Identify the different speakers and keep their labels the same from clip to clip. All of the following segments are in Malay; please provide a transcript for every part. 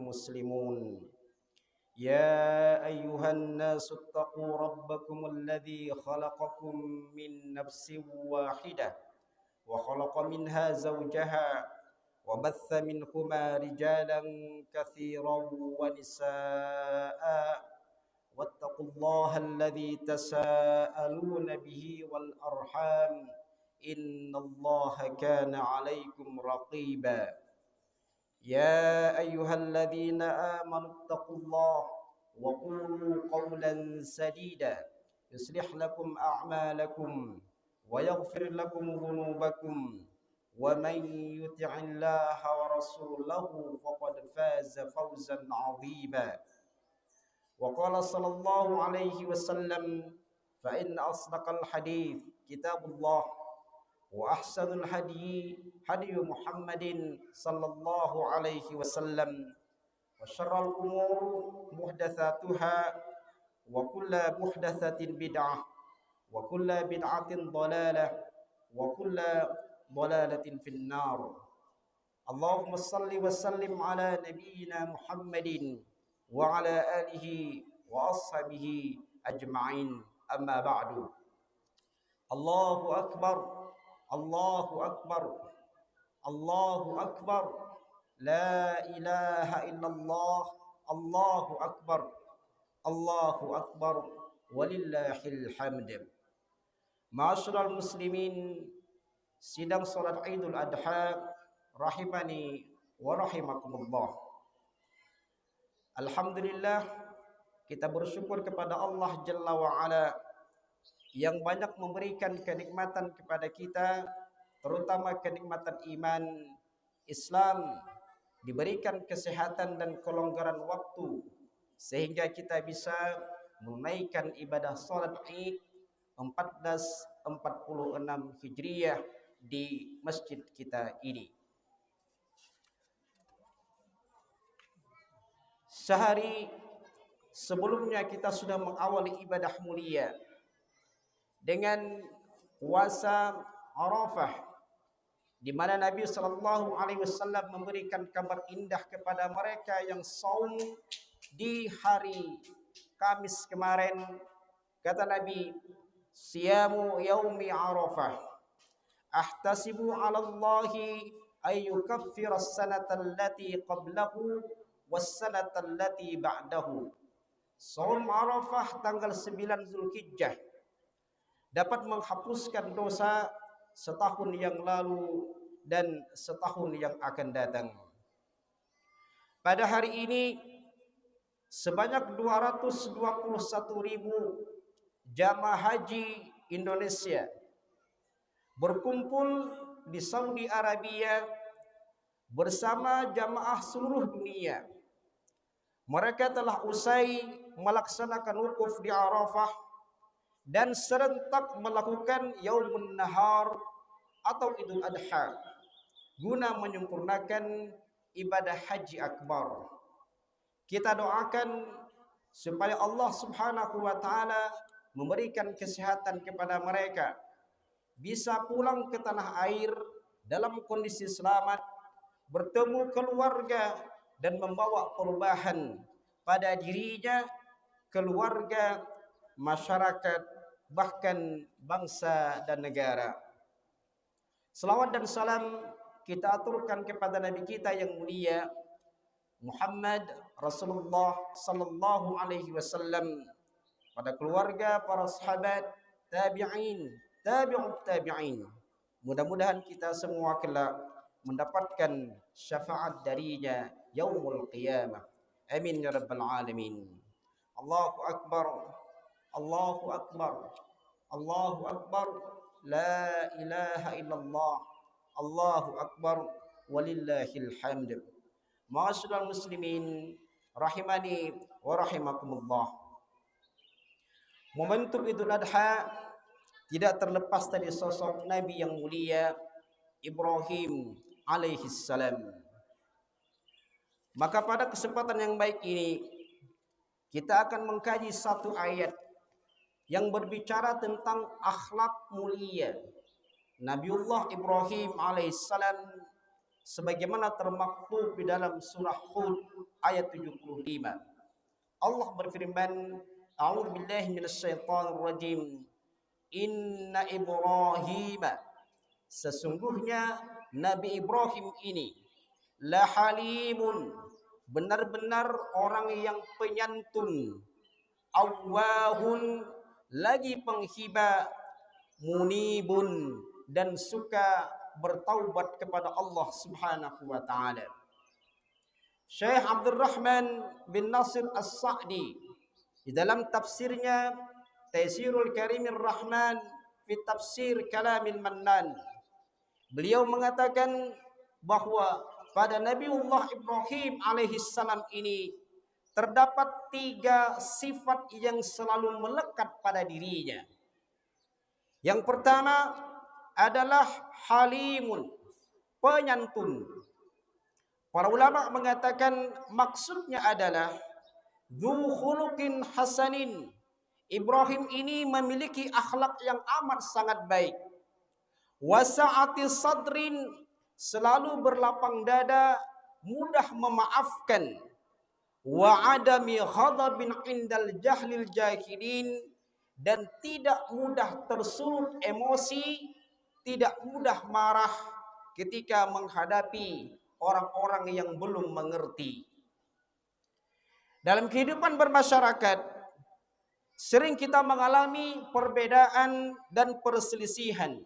Speaker 1: المسلمون. يا أيها الناس اتقوا ربكم الذي خلقكم من نفس واحدة وخلق منها زوجها وبث منهما رجالا كثيرا ونساء واتقوا الله الذي تساءلون به والأرحام إن الله كان عليكم رقيبا. يا أيها الذين آمنوا اتقوا الله وقولوا قولا سديدا يصلح لكم أعمالكم ويغفر لكم ذنوبكم ومن يطع الله ورسوله فقد فاز فوزا عظيما. وقال صلى الله عليه وسلم فإن أصدق الحديث كتاب الله وأحسن الهدي هدي محمد صلى الله عليه وسلم وشر الأمور محدثاتها وكل محدثة بدعة وكل بدعة ضلالة وكل ضلالة في النار. اللهم صل وسلم على نبينا محمد وعلى آله وأصحابه أجمعين. أما بعد. الله أكبر الله أكبر الله أكبر لا إله إلا الله الله أكبر الله أكبر ولله الحمد. Ma'asyiral muslimin, sidang salat Idul Adha rahimani wa rahimakumullah. Alhamdulillah, kita bersyukur kepada Allah Jalla wa Ala yang banyak memberikan kenikmatan kepada kita, terutama kenikmatan iman, Islam, diberikan kesehatan dan kelonggaran waktu sehingga kita bisa menunaikan ibadah salat Id 1446 Hijriah di masjid kita ini. Sehari sebelumnya kita sudah mengawali ibadah mulia dengan puasa Arafah, di mana Nabi sallallahu alaihi wasallam memberikan kabar indah kepada mereka yang saum di hari Kamis kemarin. Kata Nabi, siyamu yaumi Arafah ahtasibu 'ala Allahi ay yukaffira as-sanata allati qablahu was-sanata allati ba'dahu. Saum Arafah tanggal 9 Zulhijjah dapat menghapuskan dosa setahun yang lalu dan setahun yang akan datang. Pada hari ini sebanyak 221.000 jamaah haji Indonesia berkumpul di Saudi Arabia bersama jamaah seluruh dunia. Mereka telah usai melaksanakan wukuf di Arafah dan serentak melakukan Yaumun Nahar atau Idul Adha guna menyempurnakan ibadah haji akbar. Kita doakan supaya Allah Subhanahu wa taala memberikan kesehatan kepada mereka, bisa pulang ke tanah air dalam kondisi selamat, bertemu keluarga dan membawa perubahan pada dirinya, keluarga, masyarakat, bahkan bangsa dan negara. Selawat dan salam kita aturkan kepada Nabi kita yang mulia Muhammad Rasulullah sallallahu alaihi wasallam, pada keluarga, para sahabat, tabi'in, tabi'ut tabi'in. Mudah-mudahan kita semua kelak mendapatkan syafaat darinya yaumul qiyamah. Amin ya rabbal alamin. Allahu akbar. Allahu akbar. Allahu akbar. La ilaha illallah. Allahu akbar walillahil hamd. Ma'asyiral muslimin rahimani wa rahimakumullah. Momentum Idul Adha tidak terlepas dari sosok Nabi yang mulia Ibrahim alaihi salam. Maka pada kesempatan yang baik ini kita akan mengkaji satu ayat yang berbicara tentang akhlak mulia Nabiullah Ibrahim alaihissalam, sebagaimana termaktub di dalam surah Hud ayat 75. Allah berfirman, A'udzu billahi minasyaitonir rajim. Inna Ibrahim, sesungguhnya Nabi Ibrahim ini la halimun, benar-benar orang yang penyantun, awwahun, lagi penghiba, munibun, dan suka bertaubat kepada Allah Subhanahu wa taala. Syekh Abdul Rahman bin Nasir As-Sa'di di dalam tafsirnya Taysirul Karimir Rahman fi Tafsir Kalamil Mannan, beliau mengatakan bahwa pada Nabiullah Ibrahim alaihi salam ini terdapat 3 sifat yang selalu melekat pada dirinya. Yang pertama adalah halimun, penyantun. Para ulama mengatakan maksudnya adalah dzu khuluqin hasanin. Ibrahim ini memiliki akhlak yang amat sangat baik. Wasa'ati sadrin, selalu berlapang dada, mudah memaafkan. Wa adami ghadabin indal jahlil jahilin, dan tidak mudah tersulut emosi, tidak mudah marah ketika menghadapi orang-orang yang belum mengerti. Dalam kehidupan bermasyarakat, sering kita mengalami perbedaan dan perselisihan.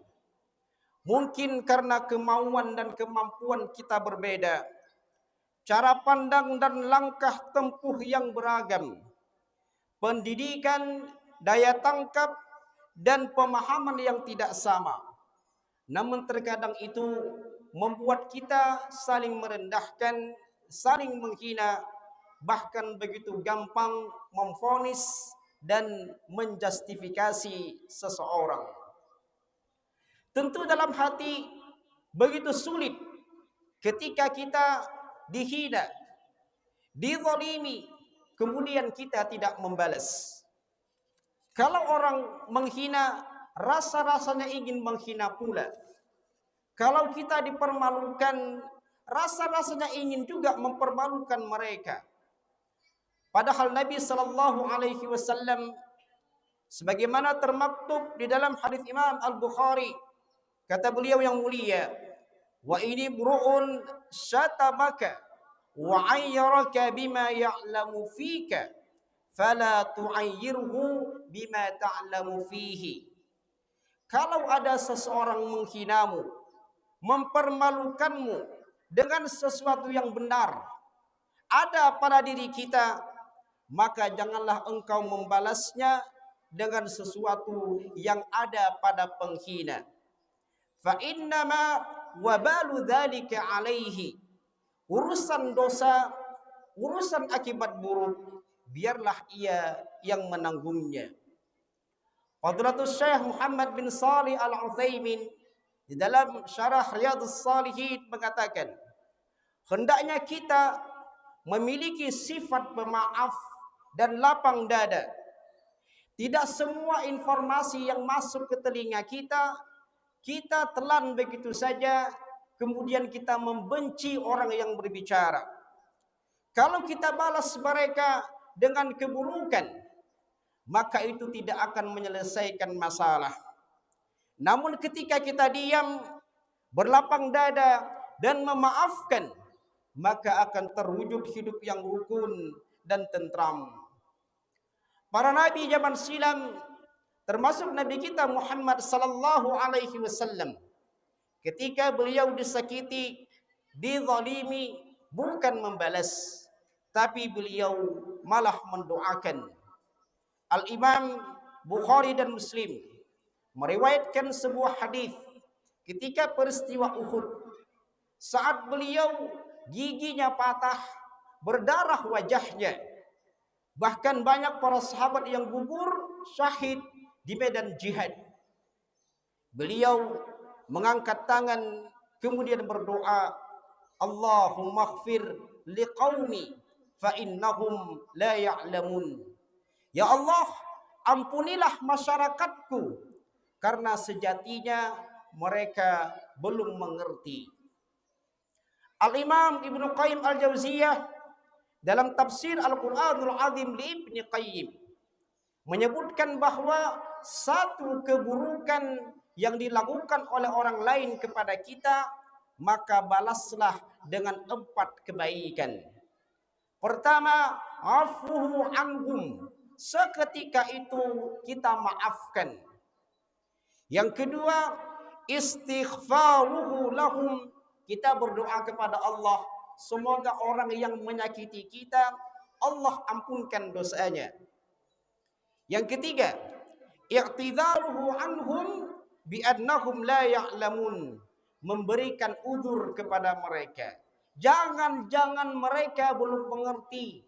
Speaker 1: Mungkin karena kemauan dan kemampuan kita berbeda, cara pandang dan langkah tempuh yang beragam, pendidikan, daya tangkap, dan pemahaman yang tidak sama. Namun terkadang itu membuat kita saling merendahkan, saling menghina, bahkan begitu gampang memvonis dan menjustifikasi seseorang. Tentu dalam hati begitu sulit ketika kita dihina, dizalimi, kemudian kita tidak membalas. Kalau orang menghina, rasa-rasanya ingin menghina pula. Kalau kita dipermalukan, rasa-rasanya ingin juga mempermalukan mereka. Padahal Nabi sallallahu alaihi wasallam sebagaimana termaktub di dalam hadis Imam Al-Bukhari, kata beliau yang mulia, wa ini mru'un syatabaka wa ayyaraka bima ya'lamu fika fala tu'ayyirhu bima ta'lamu fihi. Kalau ada seseorang menghinamu, mempermalukanmu dengan sesuatu yang benar ada pada diri kita, maka janganlah engkau membalasnya dengan sesuatu yang ada pada penghina. Fa innama wabalu dzalika alaihi. Urusan dosa, urusan akibat buruk, biarlah ia yang menanggungnya. Fadlatul Syekh Muhammad bin Shalih Al-Utsaimin di dalam syarah Riyadhus Shalihin mengatakan, hendaknya kita memiliki sifat pemaaf dan lapang dada. Tidak semua informasi yang masuk ke telinga kita telan begitu saja, kemudian kita membenci orang yang berbicara. Kalau kita balas mereka dengan keburukan, maka itu tidak akan menyelesaikan masalah. Namun ketika kita diam, berlapang dada, dan memaafkan, maka akan terwujud hidup yang rukun dan tentram. Para nabi zaman silam, termasuk Nabi kita Muhammad sallallahu alaihi wasallam, ketika beliau disakiti, dizalimi, bukan membalas, tapi beliau malah mendoakan. Al-Imam Bukhari dan Muslim meriwayatkan sebuah hadis ketika peristiwa Uhud, saat beliau giginya patah, berdarah wajahnya. Bahkan banyak para sahabat yang gugur syahid di medan jihad. Beliau mengangkat tangan kemudian berdoa, Allahumma ighfir liqaumi fa innahum la ya'lamun. Ya Allah, ampunilah masyarakatku karena sejatinya mereka belum mengerti. Al-Imam Ibnu Qayyim Al-Jauziyah dalam tafsir Al-Qur'anul Azim li Ibnu Qayyim menyebutkan bahwa satu keburukan yang dilakukan oleh orang lain kepada kita, maka balaslah dengan 4 kebaikan. Pertama, afuhu anhum, seketika itu kita maafkan. Yang kedua, istighfaruhu lahum, kita berdoa kepada Allah, semoga orang yang menyakiti kita, Allah ampunkan dosanya. Yang ketiga, i'tidharuhu anhum bi'annahum la ya'lamun, memberikan udzur kepada mereka. Jangan-jangan mereka belum mengerti.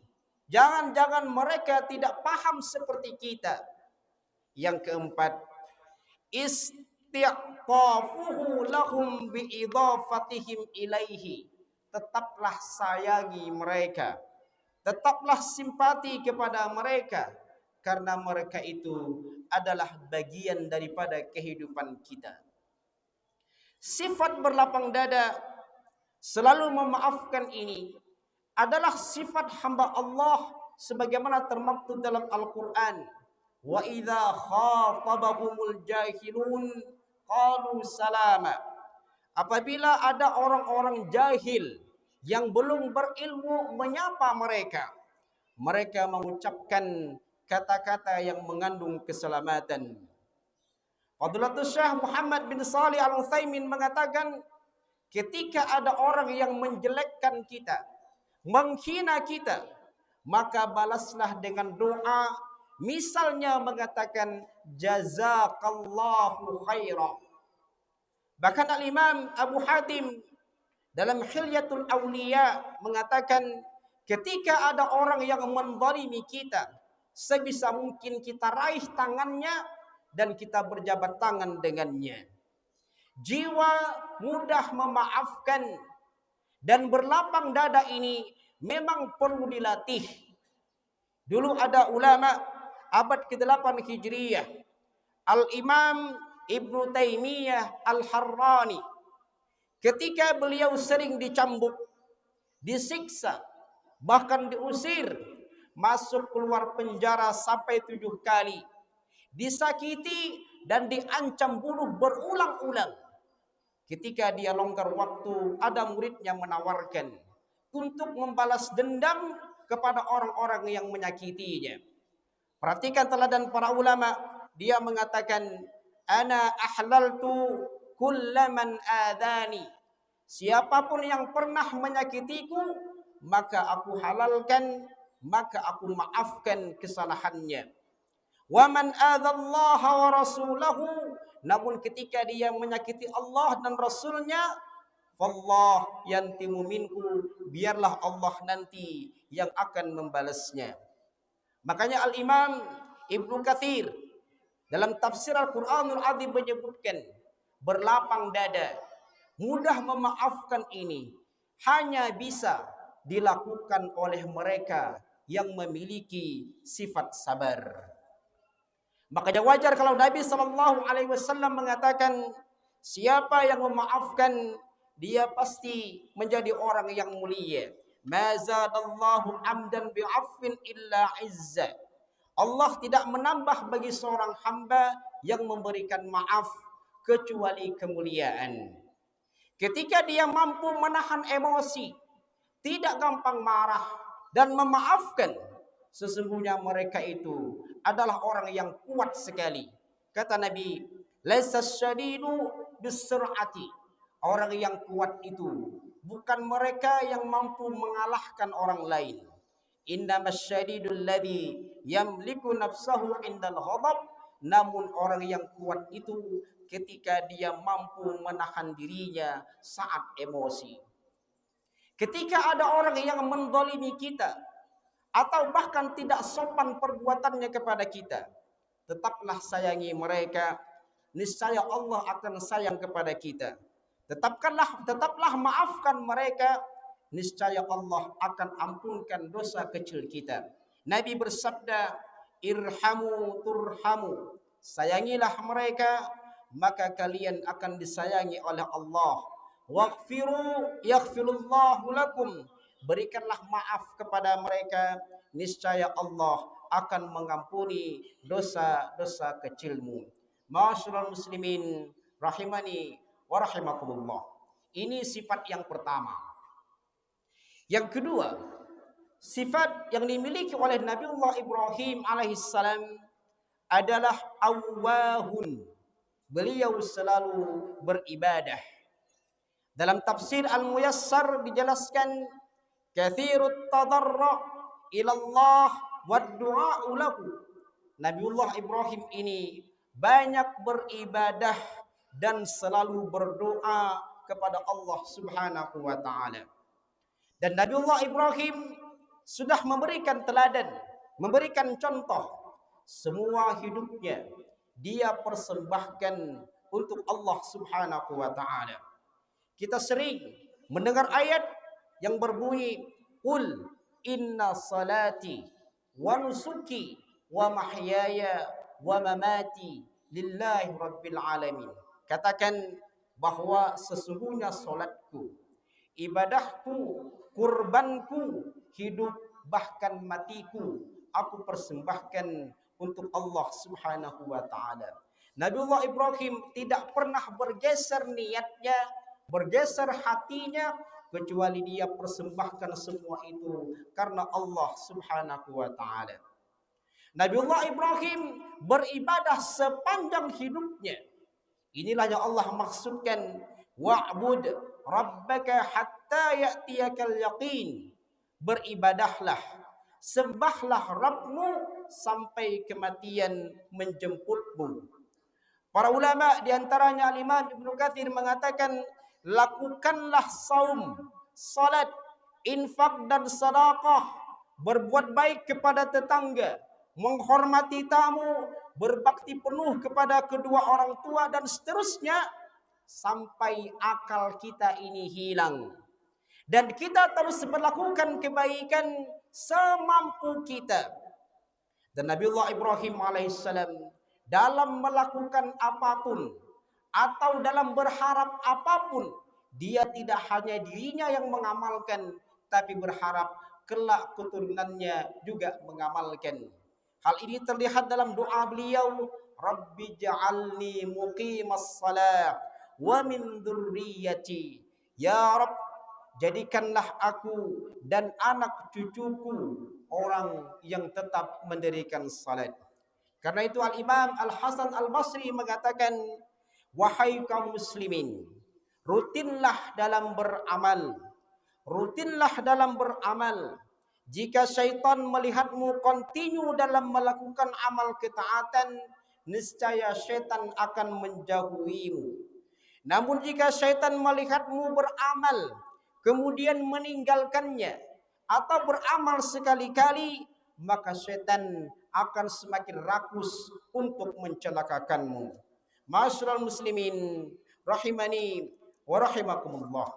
Speaker 1: Jangan-jangan mereka tidak paham seperti kita. Yang keempat, istiqafuhu lahum biidhafatihim ilaihi, tetaplah sayangi mereka, tetaplah simpati kepada mereka, karena mereka itu adalah bagian daripada kehidupan kita. Sifat berlapang dada, selalu memaafkan ini adalah sifat hamba Allah sebagaimana termaktub dalam Al-Qur'an. Wa idza khatabahumul jahilun qalu salama. Apabila ada orang-orang jahil yang belum berilmu menyapa mereka, mereka mengucapkan kata-kata yang mengandung keselamatan. Fadilatul Syekh Muhammad bin Shalih Al-Utsaimin mengatakan, ketika ada orang yang menjelekkan kita, menghina kita, maka balaslah dengan doa, misalnya mengatakan jazakallahu khairan. Bahkan Al-Imam Abu Hatim dalam Hilyatul Awliya mengatakan, ketika ada orang yang menzalimi kita, sebisa mungkin kita raih tangannya dan kita berjabat tangan dengannya. Jiwa mudah memaafkan dan berlapang dada ini memang perlu dilatih. Dulu ada ulama abad ke-8 Hijriyah, Al-Imam Ibnu Taimiyah Al-Harrani, ketika beliau sering dicambuk, disiksa, bahkan diusir, masuk keluar penjara sampai 7 kali, disakiti dan diancam bunuh berulang-ulang. Ketika dia longgar waktu, ada muridnya menawarkan untuk membalas dendam kepada orang-orang yang menyakitinya. Perhatikan teladan para ulama, dia mengatakan, ana ahlaltu kullaman adani, siapapun yang pernah menyakitiku, maka aku halalkan, maka aku maafkan kesalahannya. Wa man adzallaha wa rasulahu, namun ketika dia menyakiti Allah dan Rasulnya, fallah yantimu minhu, biarlah Allah nanti yang akan membalasnya. Makanya Al-Imam Ibnu Katsir dalam tafsir Al-Qur'anul Azim menyebutkan, berlapang dada, mudah memaafkan ini hanya bisa dilakukan oleh mereka yang memiliki sifat sabar. Makanya wajar kalau Nabi SAW mengatakan, siapa yang memaafkan, dia pasti menjadi orang yang mulia. Ma zadallahu amdan bi'affin illa izza. Allah tidak menambah bagi seorang hamba yang memberikan maaf kecuali kemuliaan. Ketika dia mampu menahan emosi, tidak gampang marah dan memaafkan, sesungguhnya mereka itu adalah orang yang kuat sekali. Kata Nabi, laisa syadidu bisur'ati, orang yang kuat itu bukan mereka yang mampu mengalahkan orang lain. Innamas syadidul ladzi yamliku nafsahu indal ghadab, namun orang yang kuat itu ketika dia mampu menahan dirinya saat emosi. Ketika ada orang yang menzalimi kita atau bahkan tidak sopan perbuatannya kepada kita, tetaplah sayangi mereka, niscaya Allah akan sayang kepada kita. Tetaplah maafkan mereka, niscaya Allah akan ampunkan dosa kecil kita. Nabi bersabda, irhamu turhamu, sayangilah mereka, maka kalian akan disayangi oleh Allah. Waghfiru yaghfirullahu lakum, berikanlah maaf kepada mereka, niscaya Allah akan mengampuni dosa-dosa kecilmu. Ma'asyiral muslimin rahimani wa rahimakumullah. Ini sifat yang pertama. Yang kedua, sifat yang dimiliki oleh Nabiullah Ibrahim alaihissalam adalah awwahun. Beliau selalu beribadah. Dalam tafsir Al-Muyassar dijelaskan kathirut tadarru' ila Allah wad du'a'u lahu. Nabiullah Ibrahim ini banyak beribadah dan selalu berdoa kepada Allah Subhanahu wa taala. Dan Nabiullah Ibrahim sudah memberikan teladan, memberikan contoh. Semua hidupnya dia persembahkan untuk Allah Subhanahu wa taala. Kita sering mendengar ayat yang berbunyi, "Qul inna salati wa nusuki wa mahyaya wa mamati lillahi rabbil alamin." Katakan bahwa sesungguhnya salatku, ibadahku, kurbanku, hidup bahkan matiku aku persembahkan untuk Allah Subhanahu wa taala. Nabiullah Ibrahim tidak pernah bergeser niatnya, bergeser hatinya, kecuali dia persembahkan semua itu karena Allah Subhanahu wa taala. Nabiullah Ibrahim beribadah sepanjang hidupnya. Inilah yang Allah maksudkan, wa'bud rabbaka hatta ya'tiyakal yaqin. Beribadahlah, sembahlah Rabbmu sampai kematian menjemputmu. Para ulama diantaranya Imam Ibnu Katsir mengatakan, lakukanlah saum, salat, infak dan sedekah, berbuat baik kepada tetangga, menghormati tamu, berbakti penuh kepada kedua orang tua dan seterusnya sampai akal kita ini hilang. Dan kita terus melakukan kebaikan semampu kita. Dan Nabiullah Ibrahim alaihissalam dalam melakukan apapun atau dalam berharap apapun, dia tidak hanya dirinya yang mengamalkan, tapi berharap kelak keturunannya juga mengamalkan. Hal ini terlihat dalam doa beliau, Rabbi ja'alni muqimas salat wa min dzurriyyati. Ya Rabb, jadikanlah aku dan anak cucuku orang yang tetap mendirikan salat. Karena itu Al-Imam Al-Hasan Al-Basri mengatakan, wahai kaum muslimin, rutinlah dalam beramal. Rutinlah dalam beramal. Jika syaitan melihatmu kontinu dalam melakukan amal ketaatan, niscaya syaitan akan menjauhimu. Namun jika syaitan melihatmu beramal, kemudian meninggalkannya, atau beramal sekali-kali, maka syaitan akan semakin rakus untuk mencelakakanmu. Ma'asyiral muslimin rahimani wa rahimakumullah.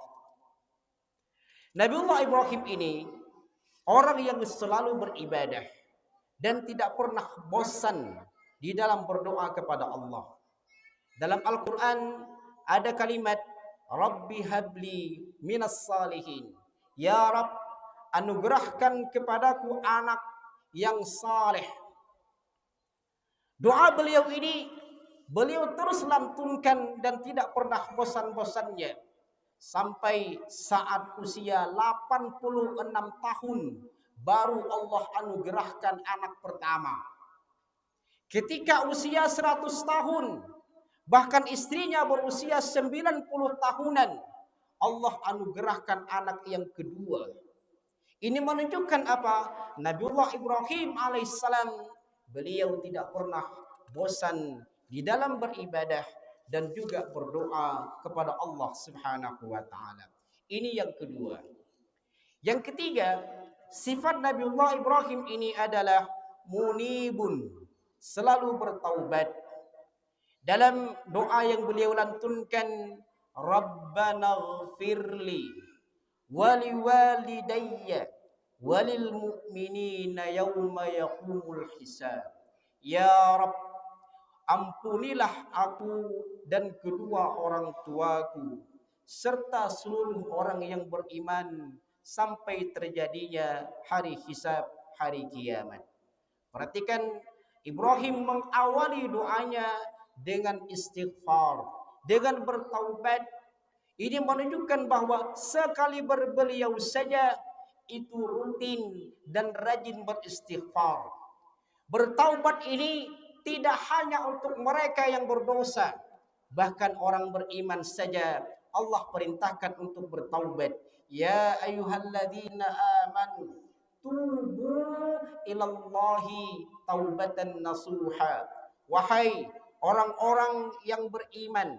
Speaker 1: Nabiullah Ibrahim ini orang yang selalu beribadah dan tidak pernah bosan di dalam berdoa kepada Allah. Dalam Al-Quran ada kalimat, Rabbi habli minas salihin. Ya Rabb, anugerahkan kepadaku anak yang saleh. Doa beliau ini beliau terus lantunkan dan tidak pernah bosan-bosannya. Sampai saat usia 86 tahun baru Allah anugerahkan anak pertama. Ketika usia 100 tahun, bahkan istrinya berusia 90 tahunan, Allah anugerahkan anak yang kedua. Ini menunjukkan apa? Nabiullah Ibrahim alaihissalam, beliau tidak pernah bosan di dalam beribadah dan juga berdoa kepada Allah Subhanahu wa taala. Ini yang kedua. Yang ketiga, sifat Nabiullah Ibrahim ini adalah munibun, selalu bertaubat. Dalam doa yang beliau lantunkan, Rabbana ghfirli wali walidayya walil mu'minina yawma yaqumul hisab. Ya Rabb, ampunilah aku dan kedua orang tuaku serta seluruh orang yang beriman sampai terjadinya hari hisab, hari kiamat. Perhatikan, Ibrahim mengawali doanya dengan istighfar, dengan bertaubat. Ini menunjukkan bahwa sekali berbeliau saja itu rutin dan rajin beristighfar. Bertaubat ini tidak hanya untuk mereka yang berdosa, bahkan orang beriman saja Allah perintahkan untuk bertaubat. Ya ayyuhalladzina amanu tubu ilallahi taubatan nasuha. Wahai orang-orang yang beriman,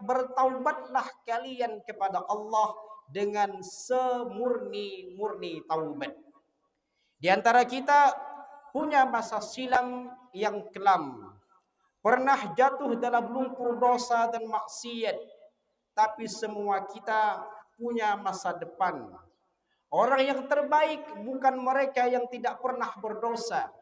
Speaker 1: bertaubatlah kalian kepada Allah dengan semurni-murni taubat. Di antara kita punya masa silam yang kelam, pernah jatuh dalam lumpur dosa dan maksiat, tapi semua kita punya masa depan. Orang yang terbaik bukan mereka yang tidak pernah berdosa,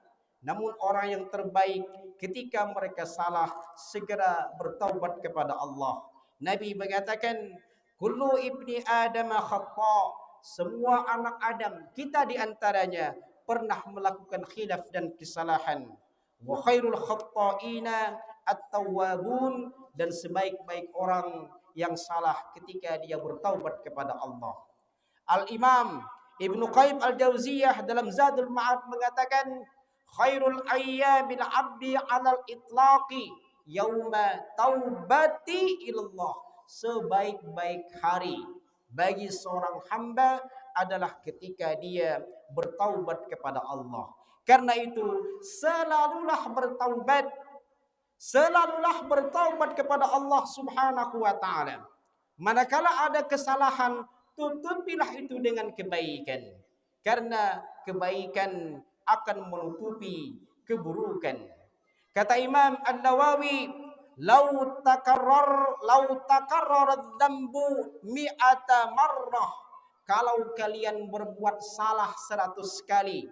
Speaker 1: namun orang yang terbaik ketika mereka salah segera bertaubat kepada Allah. Nabi mengatakan, kullu ibni Adam khata, semua anak Adam kita di antaranya pernah melakukan khilaf dan kesalahan. Wa khairul khata'ina at-tawwabun, dan sebaik-baik orang yang salah ketika dia bertaubat kepada Allah. Al-Imam Ibnu Qayyim Al-Jauziyah dalam Zadul Ma'ad mengatakan, khairul ayyamil abdi 'alal itlaqi yauma taubati ilallah. Sebaik-baik hari bagi seorang hamba adalah ketika dia bertaubat kepada Allah. Karena itu selalulah bertaubat, selalulah bertaubat kepada Allah Subhanahu wa taala. Manakala ada kesalahan, tutupilah itu dengan kebaikan, karena kebaikan akan menutupi keburukan. Kata Imam An-Nawawi, lau takarrar dzambu mi'ata marrah, kalau kalian berbuat salah 100 kali,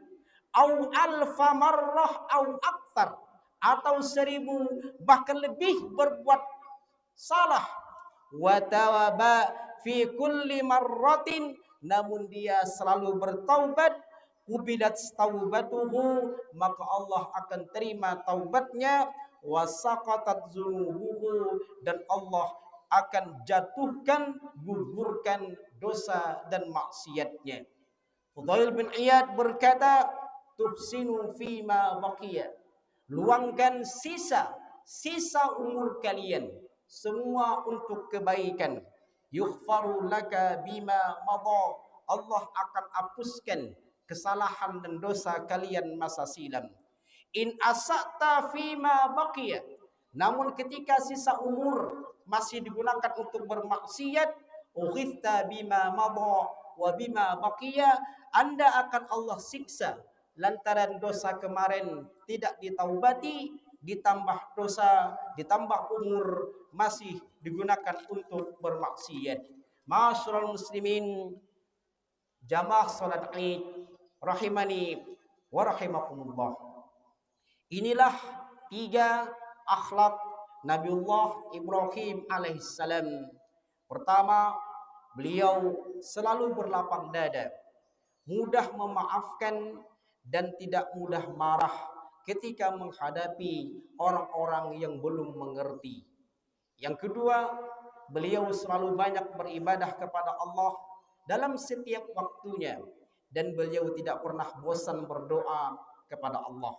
Speaker 1: au alfa marrah au aktar, atau 1000 bahkan lebih berbuat salah, wa tawaba fi kulli marratin, namun dia selalu bertaubat, ubidat taubatuhu, maka Allah akan terima taubatnya, wa saqatat dzunubuhu, dan Allah akan jatuhkan, gugurkan dosa dan maksiatnya. Fudail bin Iyad berkata, tuhsinu fima baqiya, luangkan sisa umur kalian semua untuk kebaikan. Yughfaru laka bima madha, Allah akan hapuskan kesalahan dan dosa kalian masa silam. In asa'ta fima baqiya, namun ketika sisa umur masih digunakan untuk bermaksiat, ughifta bima madha wa bima baqiya, Anda akan Allah siksa lantaran dosa kemarin tidak ditaubati, ditambah dosa, ditambah umur masih digunakan untuk bermaksiat. Ma'asyiral muslimin, jamaah salat Id rahimani wa rahimakumullah. Inilah 3 akhlak Nabiullah Ibrahim alaihissalam. Pertama, beliau selalu berlapang dada, mudah memaafkan dan tidak mudah marah ketika menghadapi orang-orang yang belum mengerti. Yang kedua, beliau selalu banyak beribadah kepada Allah dalam setiap waktunya, dan beliau tidak pernah bosan berdoa kepada Allah.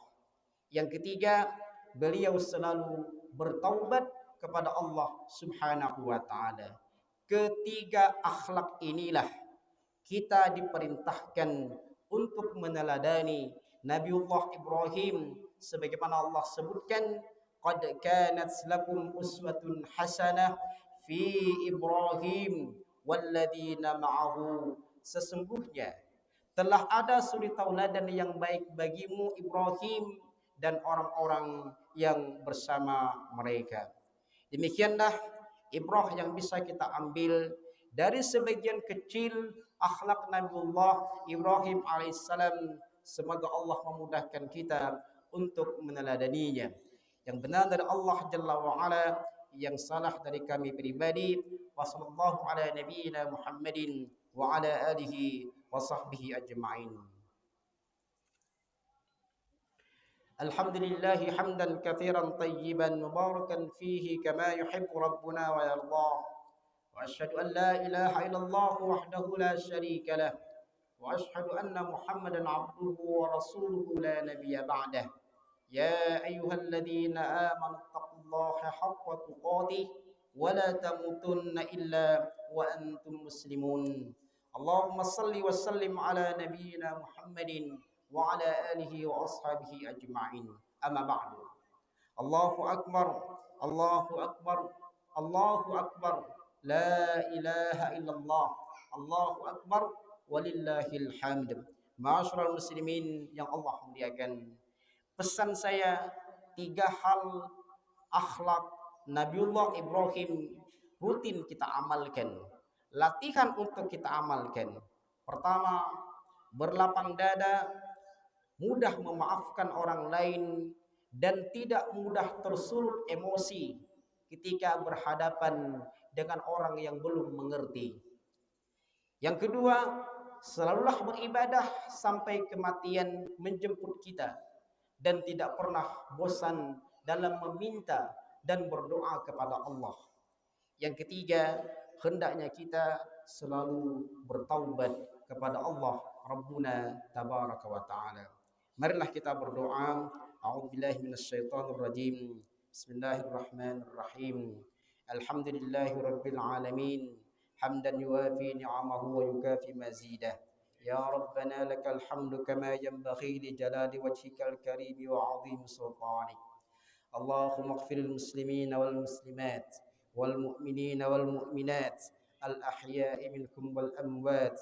Speaker 1: Yang ketiga, beliau selalu bertaubat kepada Allah Subhanahu wa taala. Ketiga akhlak inilah kita diperintahkan untuk meneladani Nabiullah Ibrahim, sebagaimana Allah sebutkan, qad kanat lakum uswatun hasanah fi Ibrahim walladzina ma'ahu, sesungguhnya telah ada suri tauladan yang baik bagimu Ibrahim dan orang-orang yang bersama mereka. Demikianlah ibrah yang bisa kita ambil dari sebagian kecil akhlak Nabiullah Ibrahim alaihissalam. Semoga Allah memudahkan kita untuk meneladaninya. Yang benar dari Allah Jalla wa'ala, yang salah dari kami pribadi. Wassallallahu ala nabiyyina Muhammadin وعلى آله وصحبه أجمعين. الحمد لله حمدا كثيرا طيبا مباركا فيه كما يحب ربنا ويرضاه، وأشهد أن لا إله إلا الله وحده لا شريك له، وأشهد أن محمدا عبده ورسوله لا نبي بعده. يا أيها الذين آمنوا اتقوا الله حق تقاته ولا تموتن إلا وأنتم مسلمون. اللهم صل وسلم على نبينا محمد وعلى آله وأصحابه أجمعين. أما بعد، الله أكبر، الله أكبر، الله أكبر، لا إله إلا الله، الله أكبر ولله الحمد. Ma'asyiral muslimin yang Allah muliakan, pesan saya, 3 hal akhlak Nabiullah Ibrahim rutin kita amalkan, latihan untuk kita amalkan. Pertama, berlapang dada, mudah memaafkan orang lain, dan tidak mudah tersulut emosi ketika berhadapan dengan orang yang belum mengerti. Yang kedua, selalulah beribadah sampai kematian menjemput kita, dan tidak pernah bosan dalam meminta dan berdoa kepada Allah. Yang ketiga, hendaknya kita selalu bertaubat kepada Allah Rabbuna tabaraka wa ta'ala. Marilah kita berdoa. A'udzubillahi minasyaitonir rajim. Bismillahirrahmanirrahim. Alhamdulillahi rabbil alamin. Hamdan yuwafi ni'amahu wa yukafi mazidah. Ya Rabbana lakal hamdu kama yanbaghi li jalali wajhikal karim wa 'azimi sultanik. Allahumma ighfir lil muslimina wal muslimat wal mu'minina wal mu'minat al ahya'i minkum wal amwat.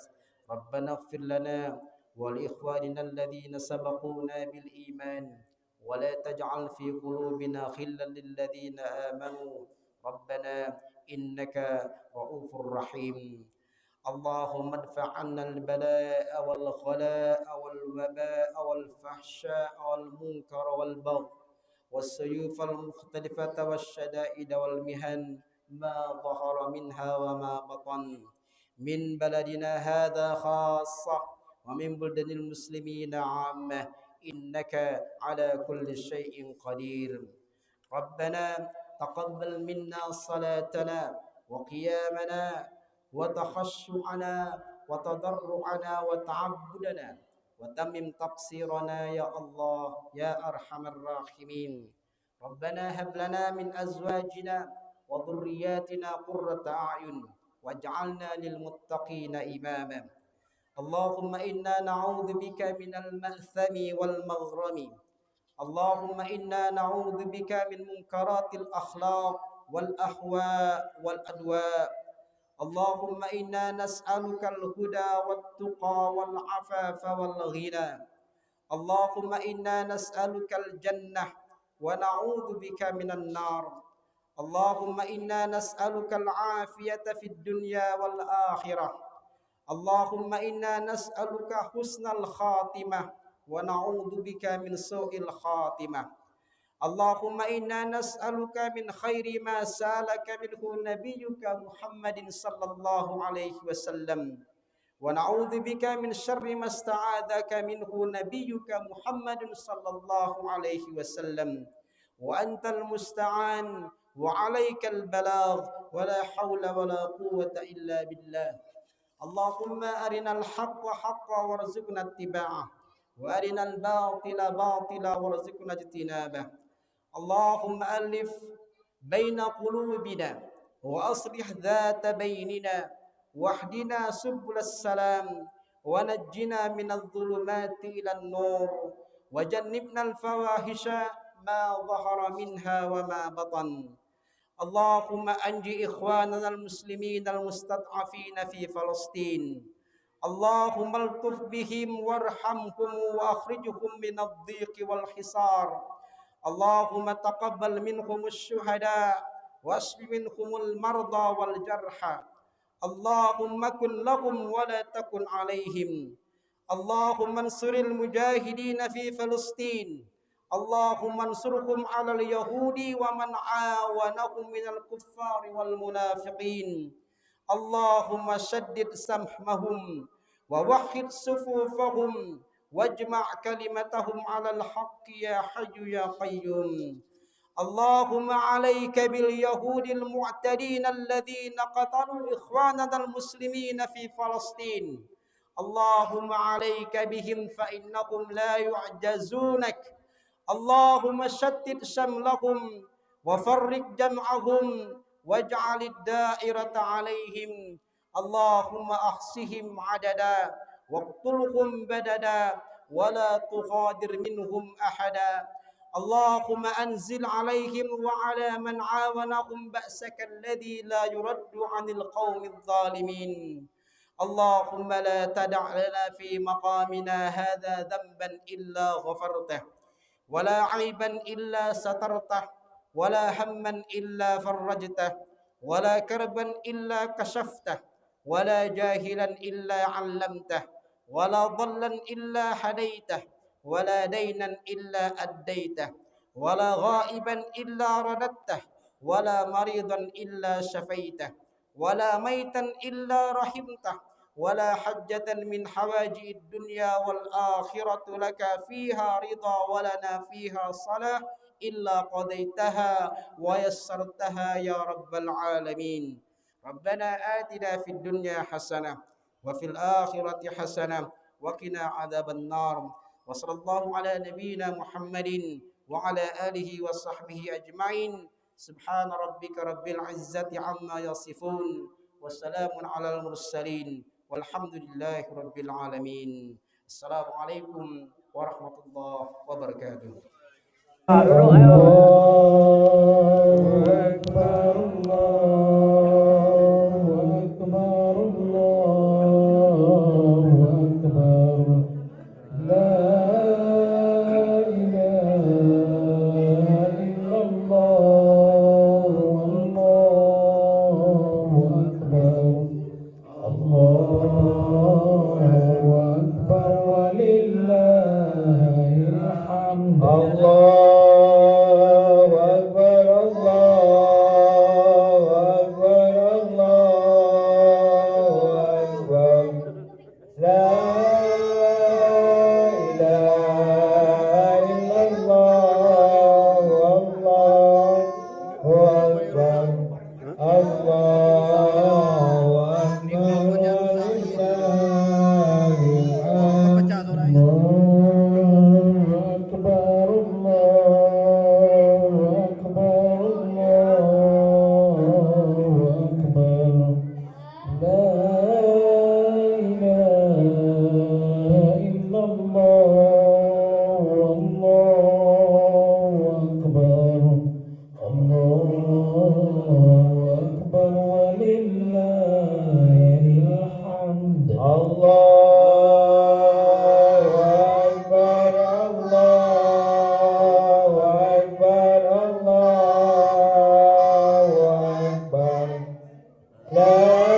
Speaker 1: Rabbana ighfir lana wa li ikhwanina alladhina sabaquna bil iman wa la taj'al fi qulubina ghillan lil ladzina amanu rabbana innaka ra'ufur rahim. اللهم ادفع عنا البلاء والغلاء والوباء والفحشاء والمنكر والبغي والسيوف المختلفة والشدائد والمهن ما ظهر منها وما بطن من بلدنا هذا خاصة ومن بلدان المسلمين عامة إنك على كل شيء قدير. ربنا تقبل منا صلاتنا وقيامنا وتخشعنا وتضرعنا وتعبدنا وتمم تقصيرنا يا الله يا أرحم الراحمين. ربنا هب لنا من أزواجنا وذرياتنا قرة أعين واجعلنا للمتقين إماما. اللهم إنا نعوذ بك من المأثم والمغرم. اللهم إنا نعوذ بك من منكرات الأخلاق والأهواء والأدواء. اللهم إنا نسألك الهدى والتقى والعفاف والغنى. اللهم إنا نسألك الجنة ونعوذ بك من النار. اللهم إنا نسألك العافية في الدنيا والآخرة. اللهم إنا نسألك حسن الخاتمة ونعوذ بك من سوء الخاتمة. اللهم إنا نسألك من خير ما سألك منه نبيك محمد صلى الله عليه وسلم ونعوذ بك من شر ما استعاذك منه نبيك محمد صلى الله عليه وسلم وأنت المستعان وعليك البلاغ ولا حول ولا قوة إلا بالله. اللهم أرنا الحق حقا وارزقنا اتباعه وأرنا الباطل باطلا وارزقنا اجتنابه. اللهم ألف بين قلوبنا وأصلح ذات بيننا واهدنا سبل السلام ونجنا من الظلمات إلى النور وجنبنا الفواحش ما ظهر منها وما بطن. اللهم أنجِ إخواننا المسلمين المستضعفين في فلسطين. اللهم الطف بهم وارحمهم وأخرجهم من الضيق والحصار. اللهم تقبل منهم الشهداء واشف منهم المرضى والجرحى. اللهم كن لهم ولا تكن عليهم. اللهم انصر المجاهدين في فلسطين. اللهم انصرهم على اليهود ومن عاونهم من الكفار والمنافقين. اللهم شدد سمحهم ووحد صفوفهم واجمع كلمتهم على الحق يا حي يا قيوم. اللهم عليك باليهود المعتدين الذين قتلوا إخواننا المسلمين في فلسطين. اللهم عليك بهم فإنهم لا يعجزونك. اللهم شتت شملهم وفرق جمعهم واجعل الدائرة عليهم. اللهم أحصهم عددا واقتلهم بددا ولا تغادر منهم أحدا. اللهم أنزل عليهم وعلى من عاونهم بأسك الذي لا يرد عن القوم الظالمين. اللهم لا تدع لنا في مقامنا هذا ذنبا إلا غفرته ولا عيبا إلا سترته ولا هما إلا فرجته ولا كربا إلا كشفته ولا جاهلا إلا علمته ولا ضلا إلا هديته ولا دينا إلا أديته ولا غائبا إلا رددته ولا مريضا إلا شفيته ولا ميتا إلا رحمته ولا حجة من حوائج الدنيا والآخرة لك فيها رضا ولنا فيها صلاح إلا قضيتها ويسرتها يا رب العالمين. ربنا آتنا في الدنيا حسنة وفي الآخرة حسنة وقنا عذاب النار. وصلى الله على نبينا محمد وعلى آله وصحبه أجمعين. سبحان ربك رب العزة عما يصفون والسلام على المرسلين والحمد لله رب العالمين. السلام عليكم ورحمة الله وبركاته.
Speaker 2: La